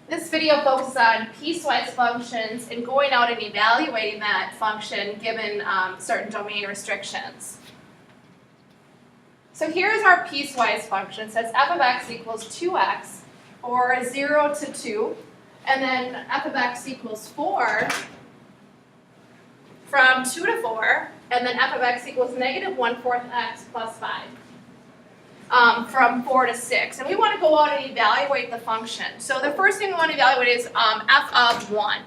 This video focuses on piecewise functions and going out and evaluating that function given certain domain restrictions. So here's our piecewise function. It says f of x equals 2x, or 0 to 2, and then f of x equals 4 from 2 to 4, and then f of x equals negative 1/4 x plus 5. From 4 to 6. And we want to go out and evaluate the function. So the first thing we want to evaluate is f of 1.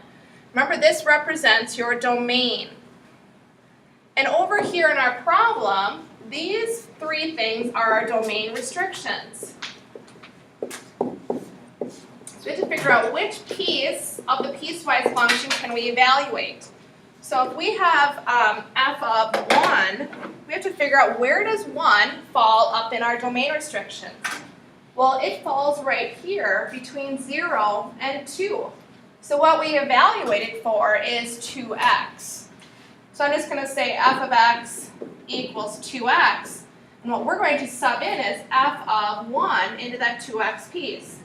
Remember, this represents your domain. And over here in our problem, these three things are our domain restrictions. So we have to figure out which piece of the piecewise function can we evaluate. So if we have f of 1, we have to figure out where does 1 fall up in our domain restrictions. Well, it falls right here between 0 and 2. So what we evaluated for is 2x. So I'm just going to say f of x equals 2x. And what we're going to sub in is f of 1 into that 2x piece.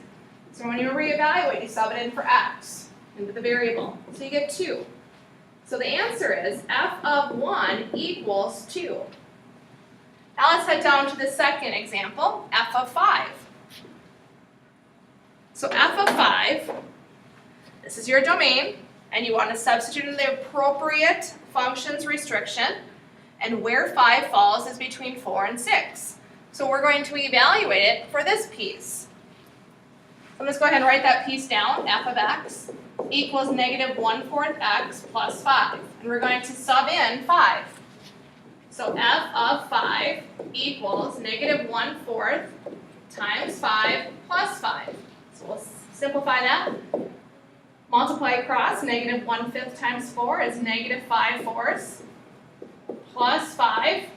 So when you reevaluate, you sub it in for x into the variable. So you get 2. So the answer is f of 1 equals 2. Now let's head down to the second example, f of 5. So f of 5, this is your domain, and you want to substitute in the appropriate functions restriction, and where 5 falls is between 4 and 6. So we're going to evaluate it for this piece. So let's go ahead and write that piece down, f of x equals negative 1/4 x plus 5. And we're going to sub in 5. So f of 5 equals negative 1/4 times 5 plus 5. So we'll simplify that. Multiply across, negative 1/5 times 4 is negative 5/4 plus 5. I'm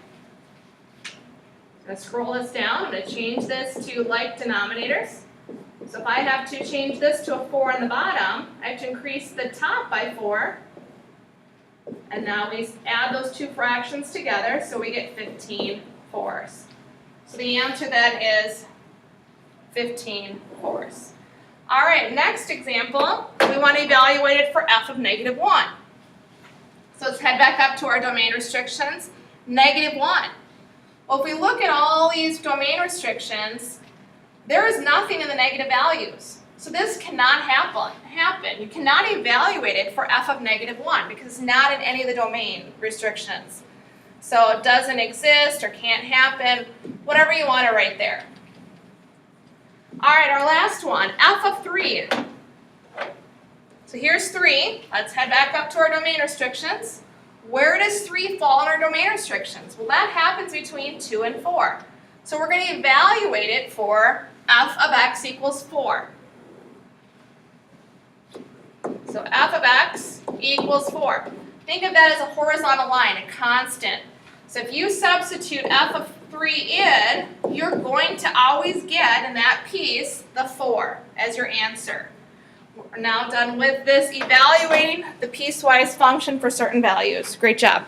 going to scroll this down. I'm going to change this to like denominators. So if I have to change this to a 4 on the bottom, I have to increase the top by 4. And now we add those two fractions together, so we get 15/4. So the answer then is 15/4. All right, next example, we want to evaluate it for f of negative 1. So let's head back up to our domain restrictions. Negative 1. Well, if we look at all these domain restrictions, there is nothing in the negative values. So this cannot happen. You cannot evaluate it for f of negative 1 because it's not in any of the domain restrictions. So it doesn't exist or can't happen, whatever you want to write there. All right, our last one, f of 3. So here's 3. Let's head back up to our domain restrictions. Where does 3 fall in our domain restrictions? Well, that happens between 2 and 4. So we're going to evaluate it for f of x equals 4. So f of x equals 4. Think of that as a horizontal line, a constant. So if you substitute f of 3 in, you're going to always get in that piece the 4 as your answer. We're now done with this evaluating the piecewise function for certain values. Great job.